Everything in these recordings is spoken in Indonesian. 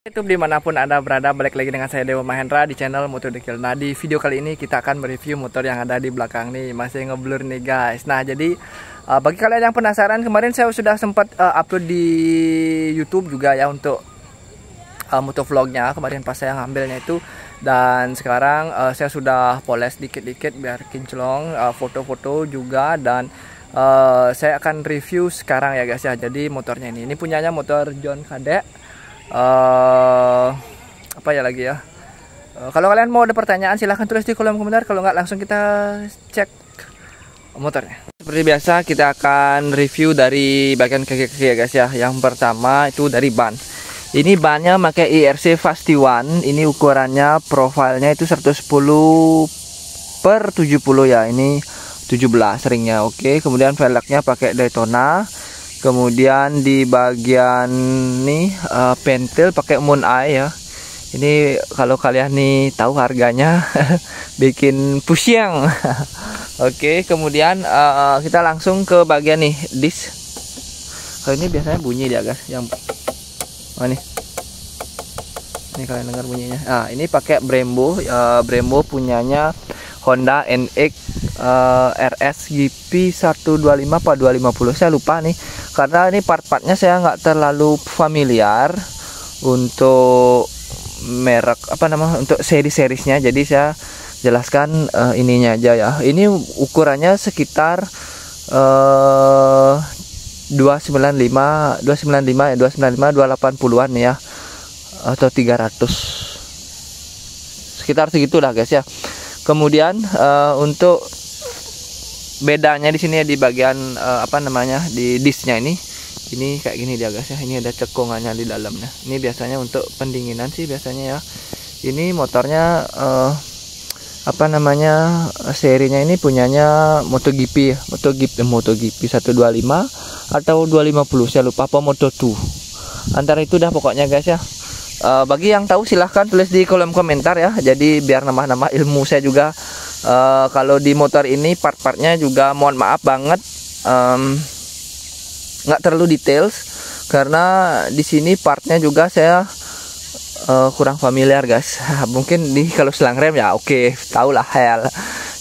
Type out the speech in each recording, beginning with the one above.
YouTube dimanapun Anda berada, balik lagi dengan saya Dewa Mahendra di channel Motor Dekil. Nah, di video kali ini kita akan mereview motor yang ada di belakang nih. Masih ngeblur nih guys. Nah, jadi bagi kalian yang penasaran, kemarin saya sudah sempat upload di YouTube juga ya untuk motovlognya kemarin pas saya ngambilnya itu. Dan sekarang saya sudah poles dikit-dikit biar kinclong, foto-foto juga. Dan saya akan review sekarang ya guys ya. Jadi motornya ini punyanya motor John Kadek. Apa ya lagi ya, kalau kalian mau ada pertanyaan silahkan tulis di kolom komentar. Kalau nggak langsung kita cek motornya. Seperti biasa kita akan review dari bagian kaki-kaki ya guys ya. Yang pertama itu dari ban. Ini bannya pakai IRC Fast T1. Ini ukurannya profilnya itu 110/70 ya. Ini 17 ringnya. Oke, kemudian velgnya pakai Daytona. Kemudian di bagian nih pentil pakai Moon Eye ya. Ini kalau kalian nih tahu harganya bikin pusing. Oke, kemudian kita langsung ke bagian nih disk. Kalau ini biasanya bunyi dia guys, yang nih. Ini kalian dengar bunyinya. Nah, ini pakai Brembo. Brembo punyanya Honda NX RS GP 125 apa 250, saya lupa nih, karena ini part-partnya saya nggak terlalu familiar untuk merek apa namanya, untuk seri-serisnya. Jadi saya jelaskan ininya aja ya. Ini ukurannya sekitar 295 280-an ya, atau 300 sekitar segitulah guys ya. Kemudian untuk bedanya di sini ya, di bagian apa namanya, di disknya ini kayak gini dia guys ya. Ini ada cekungannya di dalamnya. Ini biasanya untuk pendinginan sih biasanya ya. Ini motornya apa namanya, serinya ini punyanya MotoGP ya, MotoGP 125 atau 250, saya lupa, apa Moto2 antara itu dah pokoknya guys ya. Bagi yang tahu silahkan tulis di kolom komentar ya. Jadi biar nambah-nambah ilmu saya juga. Kalau di motor ini part-partnya juga mohon maaf banget nggak terlalu details, karena di sini partnya juga saya kurang familiar guys. Mungkin nih kalau selang rem ya oke, tahu lah hal.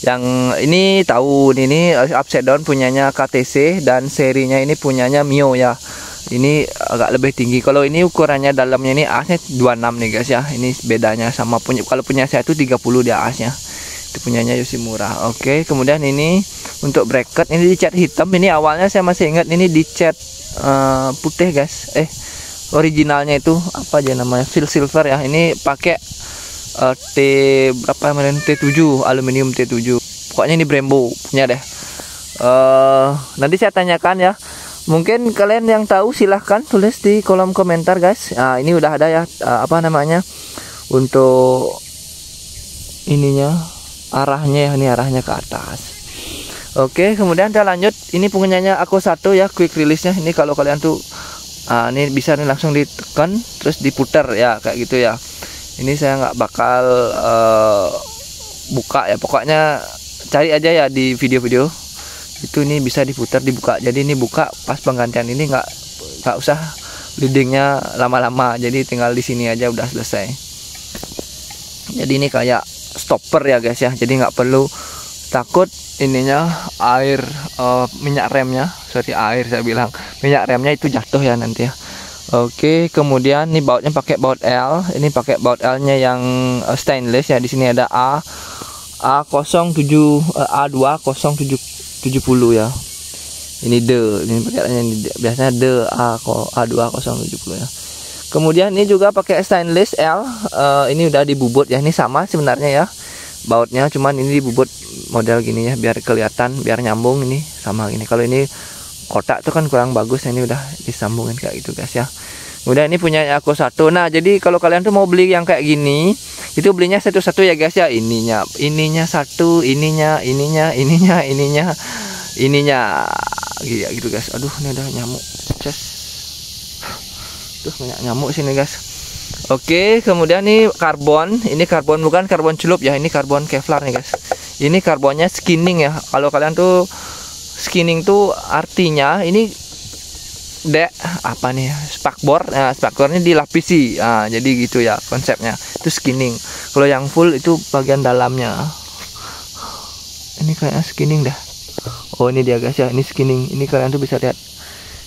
Yang ini tahu, ini upside down punyanya KTC dan serinya ini punyanya Mio ya. Ini agak lebih tinggi. Kalau ini ukurannya dalamnya ini asnya 26 nih guys ya. Ini bedanya sama punya, kalau punya saya itu 30 di asnya. Itu punyanya Yoshimura. Oke, kemudian ini untuk bracket ini dicat hitam. Ini awalnya saya masih ingat ini dicat putih guys. Originalnya itu apa aja namanya, Feel Silver ya. Ini pakai T berapa kemarin, T7, aluminium T7. Pokoknya ini Brembo punya deh. Nanti saya tanyakan ya. Mungkin kalian yang tahu silahkan tulis di kolom komentar guys. Nah, ini udah ada ya apa namanya, untuk ininya, arahnya ya, ini arahnya ke atas. Oke, kemudian kita lanjut. Ini punyanya Aku 1 ya, quick release nya. Ini kalau kalian tuh ini bisa nih langsung ditekan terus diputar ya, kayak gitu ya. Ini saya nggak bakal buka ya, pokoknya cari aja ya di video-video itu. Ini bisa diputar dibuka. Jadi ini buka pas penggantian, ini nggak usah leadingnya lama-lama, jadi tinggal di sini aja udah selesai. Jadi ini kayak stopper ya guys ya, jadi nggak perlu takut ininya air minyak remnya, air saya bilang, minyak remnya itu jatuh ya nanti ya. Oke, kemudian ini bautnya pakai baut L. Ini pakai baut L nya yang stainless ya. Di sini ada A07 A20770 ya. Ini ini pakaiannya biasanya A2070 ya. Kemudian ini juga pakai stainless L. Ini udah dibubut ya. Ini sama sebenarnya ya bautnya, cuman ini dibubut model gini ya, biar kelihatan, biar nyambung. Ini sama gini. Kalau ini kotak tuh kan kurang bagus. Ini udah disambungin kayak gitu guys ya. Kemudian ini punya Aku 1. Nah, jadi kalau kalian tuh mau beli yang kayak gini, itu belinya satu-satu ya guys ya. Ininya satu, ininya gitu guys. Aduh, ini udah nyamuk. Tuh banyak nyamuk sini guys. Oke, kemudian ini karbon. Ini karbon, bukan karbon celup ya. Ini karbon Kevlar nih guys. Ini karbonnya skinning ya. Kalau kalian tuh skinning tuh artinya ini dek apa nih spakbor. Nah, spakbornya dilapisi. Nah, jadi gitu ya konsepnya. Itu skinning. Kalau yang full itu bagian dalamnya. Ini kayaknya skinning dah. Oh, ini dia guys ya. Ini skinning. Ini kalian tuh bisa lihat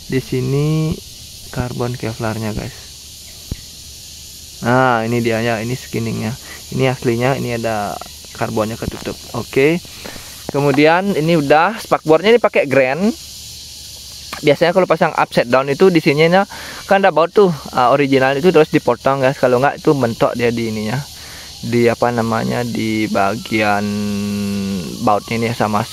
di sini karbon kevlarnya guys. Nah, ini dia ya. Ini skinningnya. Ini aslinya. Ini ada karbonnya ketutup. Oke. Kemudian ini udah spakbornya ini pakai grand. Biasanya kalau pasang upside down itu di sininya kan ada baut tuh original itu terus dipotong guys. Kalau nggak itu mentok dia di ininya, di apa namanya, di bagian bautnya ini sama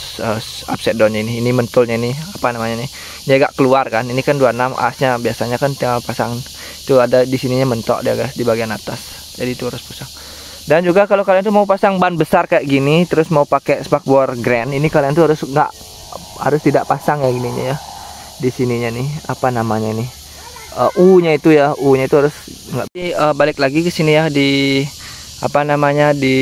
upside downnya ini. Ini mentulnya ini apa namanya nih? Dia agak keluar kan. Ini kan 26 asnya biasanya kan tinggal pasang itu ada di sininya mentok dia guys di bagian atas. Jadi itu harus pasang. Dan juga kalau kalian tuh mau pasang ban besar kayak gini terus mau pakai spakbor grand, ini kalian tuh harus tidak pasang ya gininya ya. Di sininya nih apa namanya nih U-nya itu ya, U-nya itu harus balik lagi ke sini ya di apa namanya di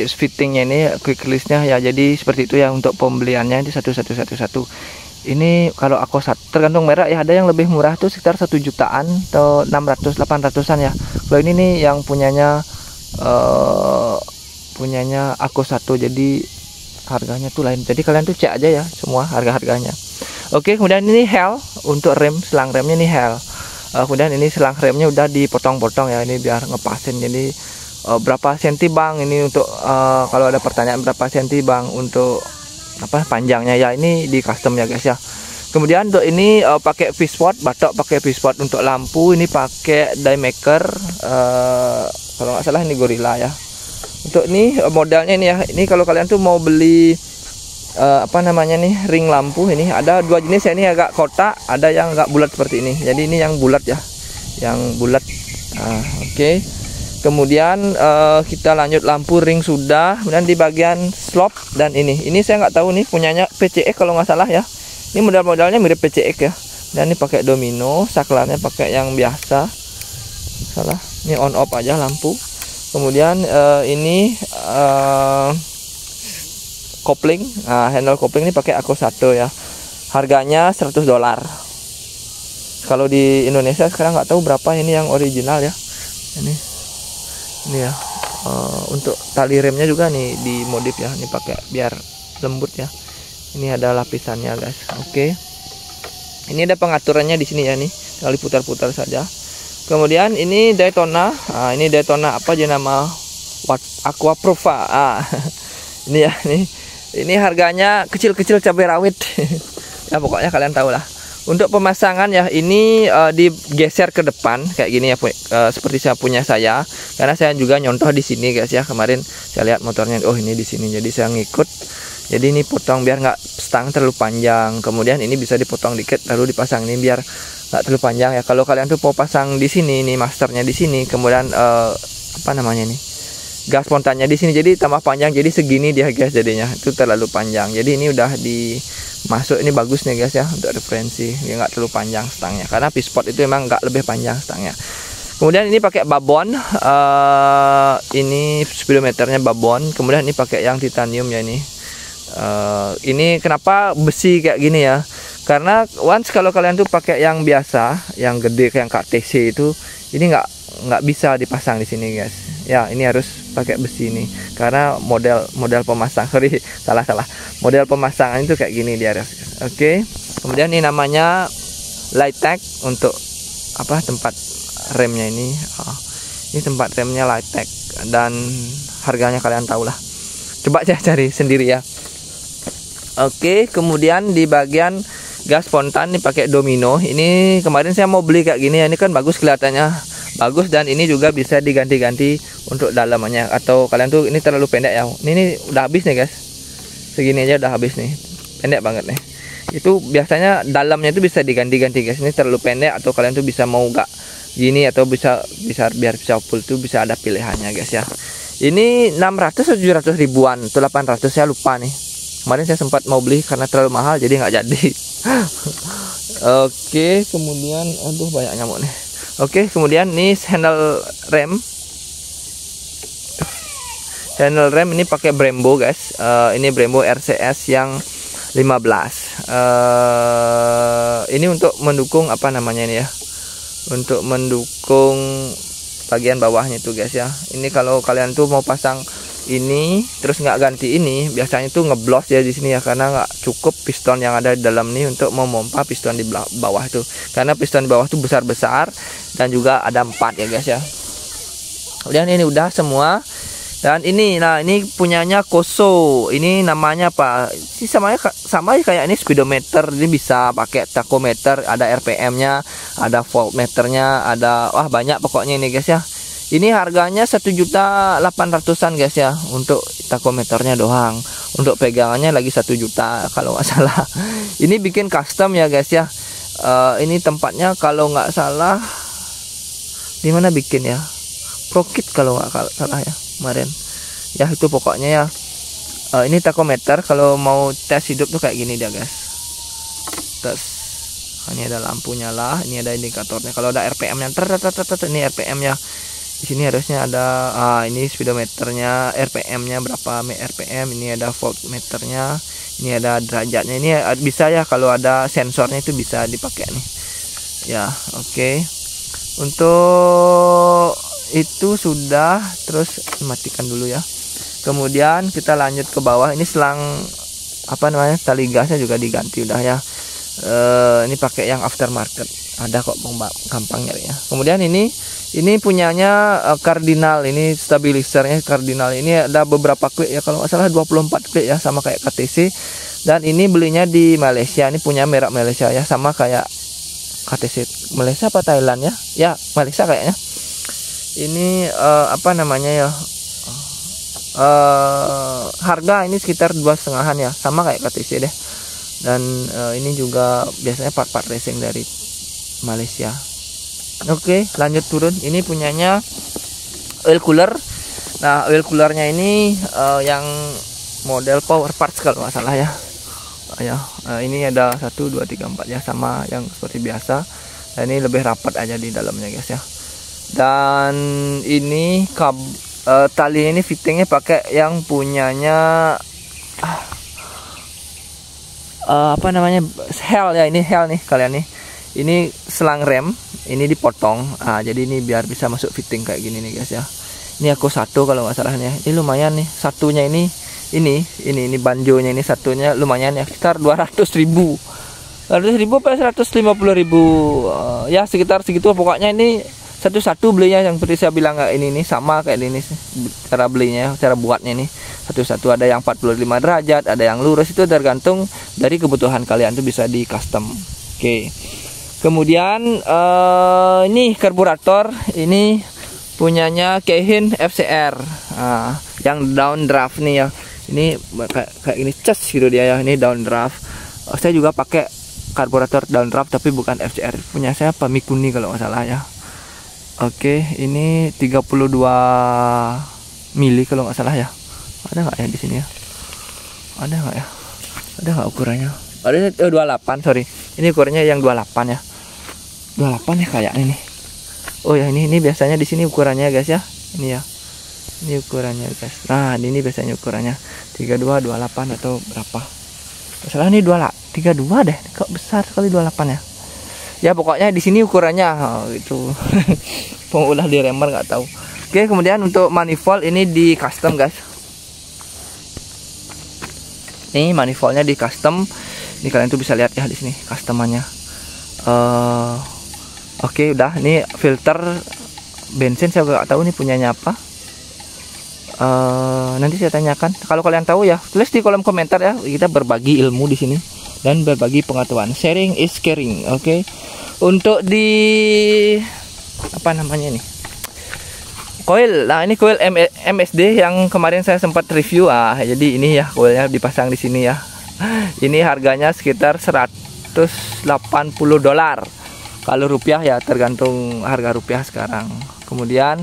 fittingnya ini quick release-nya ya. Jadi seperti itu ya untuk pembeliannya di 1111. Ini kalau aku tergantung merek ya, ada yang lebih murah tuh sekitar 1 jutaan atau 600 800-an ya. Kalau ini nih yang punyanya aku satu, jadi harganya tuh lain. Jadi kalian tuh cek aja ya semua harga-harganya. Oke, kemudian ini hel untuk rem, selang remnya ini hel. Kemudian ini selang remnya udah dipotong-potong ya, ini biar ngepasin. Jadi berapa senti bang ini untuk kalau ada pertanyaan berapa senti bang untuk apa panjangnya ya, ini di custom ya guys ya. Kemudian untuk ini pakai V-spot, batok pakai V-spot. Untuk lampu ini pakai Daymaker, kalau nggak salah ini Gorilla ya. Untuk ini modelnya ini ya, ini kalau kalian tuh mau beli apa namanya nih ring lampu, ini ada dua jenis ya, ini agak kotak, ada yang agak bulat seperti ini. Jadi ini yang bulat ya, yang bulat. Oke. Kemudian kita lanjut lampu ring sudah. Kemudian di bagian slop dan ini saya nggak tahu nih punyanya PCX kalau nggak salah ya. Ini model-modelnya mirip PCX ya. Dan ini pakai domino, saklarnya pakai yang biasa. Salah, ini on off aja lampu. Kemudian ini kopling, handle kopling ini pakai Aku 1 ya. Harganya $100. Kalau di Indonesia sekarang nggak tahu berapa ini yang original ya. Ini ya. Untuk tali remnya juga nih dimodif ya. Ini pakai biar lembut ya. Ini ada lapisannya guys. Oke. Ini ada pengaturannya di sini ya nih. Tinggal diputar-putar saja. Kemudian ini Daytona. Ini Daytona apa aja nama Aqua Prova. Ini ya nih. Ini harganya kecil-kecil cabai rawit. Ya pokoknya kalian tahu lah. Untuk pemasangan ya ini digeser ke depan kayak gini ya, seperti saya punya saya. Karena saya juga nyontoh di sini guys ya. Kemarin saya lihat motornya, oh ini di sini. Jadi saya ngikut. Jadi ini potong biar nggak stang terlalu panjang. Kemudian ini bisa dipotong dikit lalu dipasang ini biar nggak terlalu panjang ya. Kalau kalian tuh mau pasang di sini, ini masternya di sini. Kemudian apa namanya nih? Gas spontannya di sini, jadi tambah panjang, jadi segini dia guys jadinya, itu terlalu panjang. Jadi ini udah dimasuk, ini bagus nih guys ya untuk referensi, dia nggak terlalu panjang stangnya karena V-spot itu emang nggak lebih panjang stangnya. Kemudian ini pakai babon, ini speedometernya babon. Kemudian ini pakai yang titanium ya ini. Ini kenapa besi kayak gini ya? Karena once kalau kalian tuh pakai yang biasa, yang gede kayak KTC itu, ini nggak bisa dipasang di sini guys. Ya ini harus pakai besi ini karena model pemasang, salah model pemasangan itu kayak gini dia harus. Oke. Kemudian ini namanya Lightech untuk apa tempat remnya ini. Ini tempat remnya Lightech dan harganya kalian tahu lah. Coba saya cari sendiri ya. Oke. Kemudian di bagian gas spontan ini pakai domino. Ini kemarin saya mau beli kayak gini ya. Ini kan bagus kelihatannya. Bagus dan ini juga bisa diganti-ganti untuk dalamannya. Atau kalian tuh ini terlalu pendek ya. Ini udah habis nih guys. Segini aja udah habis nih. Pendek banget nih. Itu biasanya dalamnya itu bisa diganti-ganti guys. Ini terlalu pendek atau kalian tuh bisa mau gak gini atau bisa biar bisa full tuh bisa ada pilihannya guys ya. Ini 600 atau 700 ribuan atau 800 saya lupa nih. Kemarin saya sempat mau beli karena terlalu mahal jadi nggak jadi. Oke, kemudian aduh banyak nyamuk nih. Oke, kemudian ini handle rem. Handle rem ini pakai Brembo guys. Ini Brembo RCS yang 15. ini untuk mendukung apa namanya ini ya, untuk mendukung bagian bawahnya itu guys ya. Ini kalau kalian tuh mau pasang ini terus nggak ganti ini, biasanya tuh ngeblos ya di sini ya, karena nggak cukup piston yang ada di dalam ini untuk memompa piston di bawah tuh, karena piston di bawah tuh besar-besar dan juga ada 4 ya guys ya. Kemudian ini udah semua. Dan ini, nah ini punyanya Koso. Ini namanya apa? Ini sama kayak ini speedometer. Ini bisa pakai tachometer, ada RPM-nya, ada voltmeternya, ada banyak pokoknya ini guys ya. Ini harganya 1.800.000-an guys ya, untuk tachometernya doang. Untuk pegangannya lagi 1 juta kalau nggak salah. Ini bikin custom ya guys ya. Ini tempatnya kalau nggak salah di mana bikin ya? Prokit kalau nggak salah ya kemarin ya, itu pokoknya ya. Ini tachometer kalau mau tes hidup tuh kayak gini dia guys. Terus ini ada lampu nyala, ini ada indikatornya. Kalau ada RPM-nya, ini RPM-nya. Di sini harusnya ada ini speedometernya, RPM-nya berapa RPM. Ini ada voltmeternya, ini ada derajatnya. Ini bisa ya, kalau ada sensornya itu bisa dipakai nih ya. Oke. Untuk itu sudah, terus matikan dulu ya. Kemudian kita lanjut ke bawah. Ini selang apa namanya, tali gasnya juga diganti udah ya. Ini pakai yang aftermarket, ada kok, gampang nyari ya. Kemudian ini punyanya Cardinal. Ini stabilisernya Cardinal. Ini ada beberapa klik ya, kalau nggak salah 24 klik ya, sama kayak KTC. Dan ini belinya di Malaysia. Ini punya merek Malaysia ya, sama kayak KTC Malaysia apa Thailand ya? Ya Malaysia kayaknya. Ini apa namanya ya, harga ini sekitar 2,5-an ya, sama kayak KTC deh. Dan ini juga biasanya part-part racing dari Malaysia. Oke, lanjut turun. Ini punyanya oil cooler. Nah, oil coolernya ini yang model power parts kalau nggak salah ya. Ini ada 1, 2, 3, 4 ya, sama yang seperti biasa. Dan ini lebih rapat aja di dalamnya guys ya. Dan ini tali ini fittingnya pakai yang punyanya apa namanya, Hell ya. Ini Hell nih kalian nih. Ini selang rem ini dipotong. Jadi ini biar bisa masuk fitting kayak gini nih guys ya. Ini aku 1 kalau nggak salahnya. Ini lumayan nih, satunya ini banjonya ini satunya lumayan ya, sekitar 200.000. 100.000 apa 150.000 ya, sekitar segitu pokoknya. Ini satu-satu belinya, yang seperti saya bilang ini sama kayak ini cara belinya, cara buatnya nih satu-satu. Ada yang 45 derajat, ada yang lurus, itu tergantung dari kebutuhan kalian, tuh bisa di custom. Oke. Kemudian ini karburator, ini punyanya Keihin FCR, yang downdraft nih ya. Ini kayak ini cas gitu dia ya, ini downdraft. Saya juga pakai karburator downdraft tapi bukan FCR, punya saya apa Mikuni kalau nggak salah ya. Oke, ini 32 mili kalau nggak salah ya. Ada nggak ya di sini ya? Ada nggak ya? Ada nggak ukurannya? Ada 28, sorry. Ini ukurannya yang 28 ya. 28 ya kayaknya nih. Oh ya, ini biasanya di sini ukurannya guys ya. Ini ya. Ini ukurannya guys. Nah, ini biasanya ukurannya 32, 28 atau berapa? Masalah ini 32 deh. Kok besar sekali 28 ya? Ya pokoknya di sini ukurannya itu. Pengulah di remer nggak tahu. Oke, kemudian untuk manifold ini di custom guys. Ini manifoldnya di custom. Ini kalian tuh bisa lihat ya di sini customannya. Oke, udah. Ini filter bensin saya nggak tahu nih punyanya apa. Nanti saya tanyakan. Kalau kalian tahu ya, tulis di kolom komentar ya. Kita berbagi ilmu di sini dan berbagi pengetahuan. Sharing is caring. Oke. Untuk di apa namanya ini? Coil. Nah, ini coil MSD yang kemarin saya sempat review. Jadi ini ya coilnya dipasang di sini ya. Ini harganya sekitar $180. Kalau rupiah ya tergantung harga rupiah sekarang. Kemudian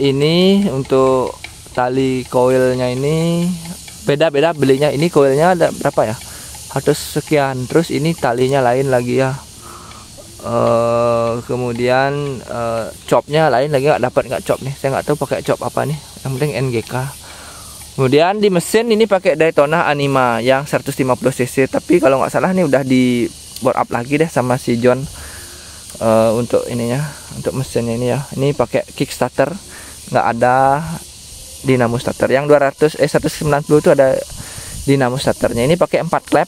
ini untuk tali coilnya ini beda-beda belinya. Ini coilnya ada berapa ya? 100 sekian. Terus ini talinya lain lagi ya. Kemudian chopnya lain lagi, nggak dapat cop nih. Saya nggak tahu pakai chop apa nih. Yang penting NGK. Kemudian di mesin ini pakai Daytona Anima yang 150 cc, tapi kalau nggak salah ini udah di bore up lagi deh sama si John untuk ininya, untuk mesinnya ini ya. Ini pakai kickstarter, nggak ada dinamo starter. Yang 190 itu ada dinamo starternya. Ini pakai 4 klep.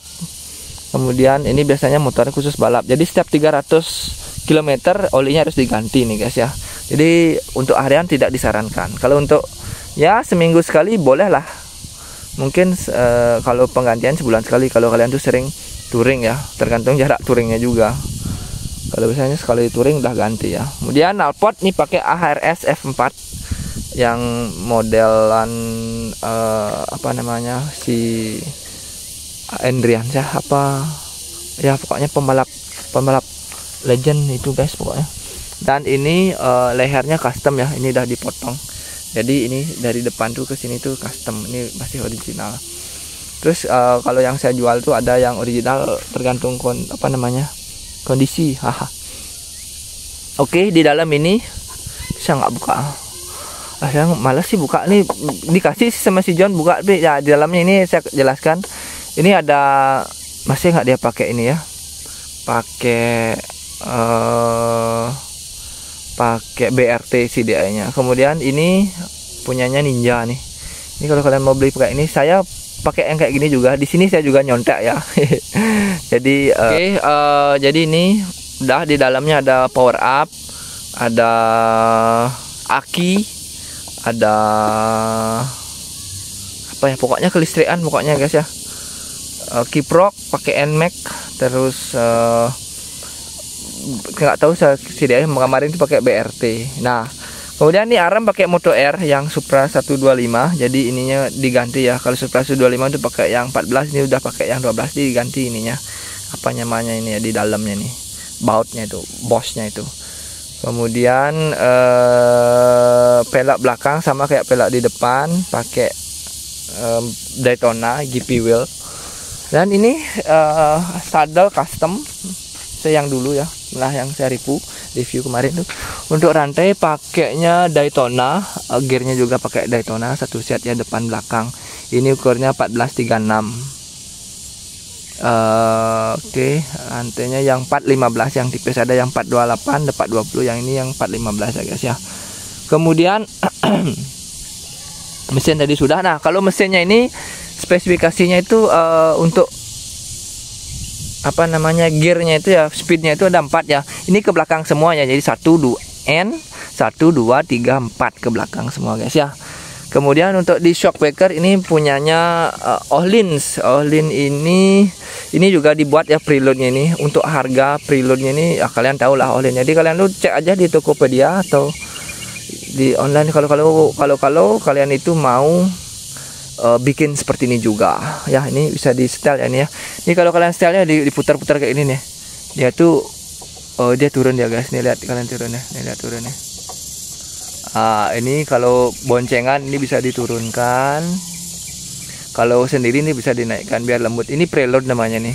Kemudian ini biasanya motornya khusus balap. Jadi setiap 300 km olinya harus diganti nih guys ya. Jadi untuk harian tidak disarankan. Kalau untuk ya seminggu sekali boleh lah. Mungkin kalau penggantian sebulan sekali. Kalau kalian tuh sering touring ya, tergantung jarak touringnya juga. Kalau misalnya sekali touring udah ganti ya. Kemudian knalpot nih pakai AHRS F4 yang modelan apa namanya si Endrian ya, apa ya, pokoknya pembalap legend itu guys pokoknya. Dan ini lehernya custom ya, ini udah dipotong. Jadi ini dari depan tuh ke sini tuh custom, ini masih original. Terus kalau yang saya jual tuh ada yang original tergantung kondisi. Haha. Oke, di dalam ini saya nggak buka. Saya malas sih buka nih, dikasih sama si John buka. Ya di dalamnya ini saya jelaskan. Ini ada, masih nggak dia pakai ini ya? Pakai BRT CDI-nya. Kemudian ini punyanya Ninja nih. Ini kalau kalian mau beli pakai ini, saya pakai yang kayak gini juga. Di sini saya juga nyontek ya. Jadi jadi ini udah di dalamnya ada power up, ada aki, ada apa ya, pokoknya kelistrikan pokoknya guys ya. Kiprok pakai NMAX, terus nggak tahu saya CDI kemarin itu pakai BRT. Nah kemudian ini arm pakai Moto R yang Supra 125, jadi ininya diganti ya. Kalau Supra 125 itu pakai yang 14, ini udah pakai yang 12, diganti ininya, apa namanya ini ya, di dalamnya nih bautnya itu, bosnya itu. Kemudian pelak belakang sama kayak pelak di depan, pakai Daytona GP wheel. Dan ini saddle custom saya yang dulu ya, lah yang saya review kemarin tuh. Untuk rantai pakainya Daytona, gearnya juga pakai Daytona, satu set ya depan belakang. Ini ukurnya 1436. Oke, rantainya yang 415, yang tipis ada yang 428, 420, yang ini yang 415 ya guys ya. Kemudian mesin tadi sudah. Nah kalau mesinnya ini spesifikasinya itu untuk apa namanya, gearnya itu ya, speednya itu ada 4 ya. Ini ke belakang semuanya, jadi 1 2 N 1 2 3 4 ke belakang semua guys ya. Kemudian untuk di shock breaker ini punyanya Öhlins. Öhlins ini juga dibuat ya preloadnya ini. Untuk harga preloadnya ini ya kalian tahu lah Öhlins. Jadi kalian tuh cek aja di Tokopedia atau di online kalau kalian itu mau bikin seperti ini juga ya. Ini bisa di setel ya ini ya. Ini kalau kalian setelnya diputar-putar kayak ini nih, dia tuh dia turun ya guys. Nih lihat kalian turun ya, nih lihat turun ya. Ini kalau boncengan ini bisa diturunkan, kalau sendiri ini bisa dinaikkan biar lembut. Ini preload namanya nih,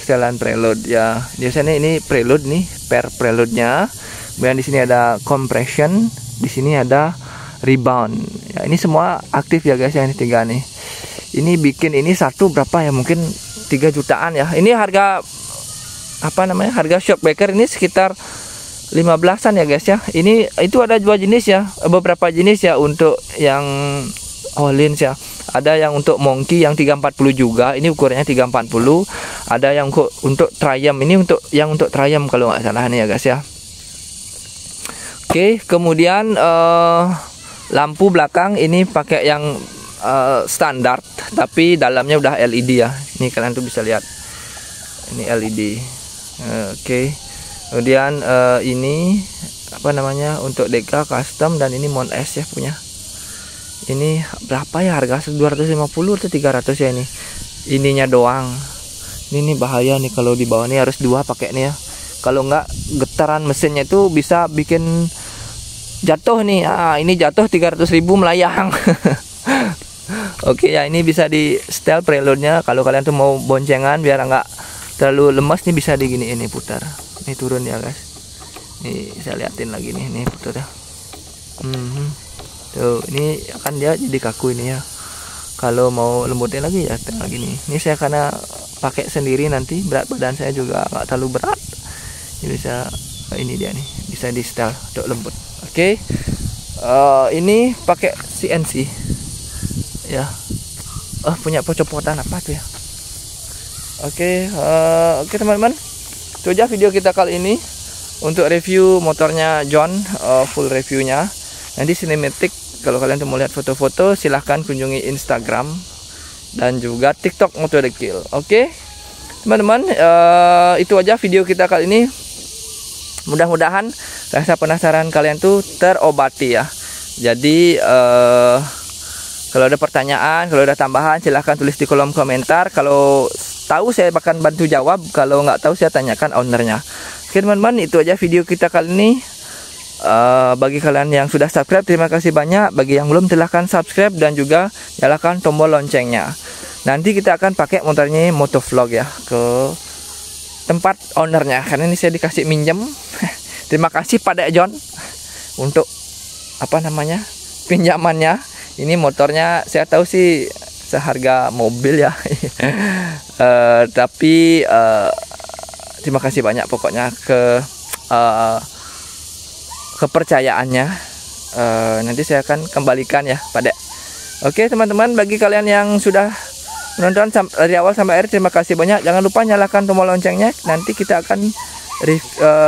setelan preload ya. Biasanya ini preload nih, per preloadnya. Kemudian di sini ada compression, di sini ada rebound ya. Ini semua aktif ya guys ya, ini 3 nih. Ini bikin ini satu berapa ya, mungkin 3 jutaan ya. Ini harga apa namanya, harga shock breaker ini sekitar 15-an ya guys ya. Ini itu ada 2 jenis ya, beberapa jenis ya untuk yang Öhlins ya. Ada yang untuk Monkey yang 340 juga, ini ukurannya 340. Ada yang untuk Triumph, ini untuk yang untuk Triumph kalau nggak salah nih ya guys ya. Oke, kemudian lampu belakang ini pakai yang standar, tapi dalamnya udah LED ya. Ini kalian tuh bisa lihat, ini LED. Oke. Kemudian ini apa namanya, untuk Deka custom, dan ini Mount S ya punya. Ini berapa ya harga, 250 atau 300 ya ini. Ininya doang. Ini bahaya nih kalau di bawah, nih harus 2 pakai nih ya. Kalau nggak getaran mesinnya itu bisa bikin jatuh nih. Ini jatuh 300.000 melayang. Oke ya, ini bisa di setel preloadnya. Kalau kalian tuh mau boncengan biar nggak terlalu lemas nih, bisa digini ini putar. Ini turun ya guys. Nih saya liatin lagi nih putar ya. Tuh ini kan dia jadi kaku ini ya. Kalau mau lembutin lagi ya tinggal gini. Ini saya karena pakai sendiri, nanti berat badan saya juga nggak terlalu berat, jadi bisa ini dia nih, bisa di setel untuk lembut. Oke. Ini pakai CNC ya. Punya copotan apa tuh ya. Oke teman-teman, itu aja video kita kali ini untuk review motornya John, full reviewnya. Nanti sinematik, kalau kalian mau lihat foto-foto silahkan kunjungi Instagram dan juga TikTok Moto The Kill. Oke teman-teman, itu aja video kita kali ini. Mudah-mudahan rasa penasaran kalian tuh terobati ya. Jadi kalau ada pertanyaan, kalau ada tambahan, silahkan tulis di kolom komentar. Kalau tahu saya akan bantu jawab, kalau nggak tahu saya tanyakan ownernya. Oke teman-teman, itu aja video kita kali ini. Bagi kalian yang sudah subscribe, terima kasih banyak. Bagi yang belum, silahkan subscribe dan juga nyalakan tombol loncengnya. Nanti kita akan pakai motornya motovlog ya ke tempat ownernya, karena ini saya dikasih minjem. Terima kasih pada John untuk pinjamannya. Ini motornya saya tahu sih seharga mobil ya. Tapi terima kasih banyak pokoknya kepercayaannya. Nanti saya akan kembalikan ya pada. Oke teman-teman, bagi kalian yang sudah menonton dari awal sampai akhir, terima kasih banyak. Jangan lupa nyalakan tombol loncengnya. Nanti kita akan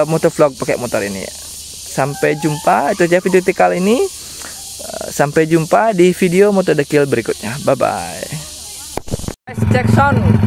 motovlog pakai motor ini. Sampai jumpa. Itu aja video kali ini. Sampai jumpa di video Moto The Kill berikutnya. Bye bye. Cek sound.